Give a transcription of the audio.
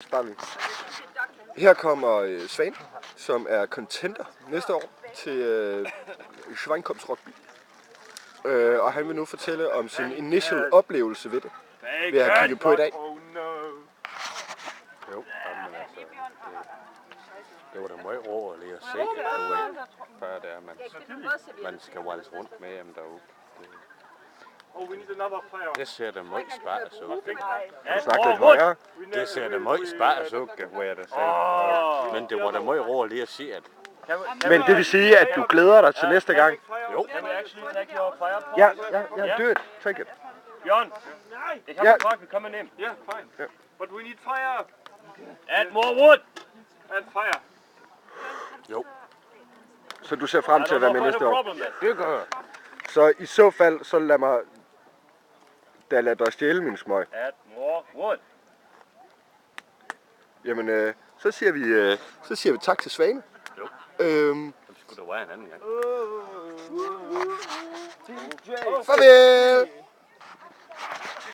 Starten. Her kommer Svane, som er contender næste år til Schweinkoms Rockby. Og han vil nu fortælle om sin initial oplevelse ved det. Vi har kigget på i dag. Jo, men altså, det var da meget overligt at se, før det er, man skal walse rundt med dem derude. Det ser da meget spars ud. Kan du snakke lidt højere? Det ser da meget spars ud, hvor jeg da sagde. Men det var da meget overligt at se, at... Men det vil sige, at du glæder dig til næste gang? Jo. Ja, do it. Take it. Bjørn, ich habe a truck, we come in. Yeah, fine. Yeah. But we need fire. Add more wood. Add fire. Jo. Så du ser frem til at være med næste år? Det gør jeg. Så i så fald, så lad dig stjæle min smøg. Add more wood. Jamen, så siger vi tak til Svane. Jo. Det skulle da være en anden gang. Farvel!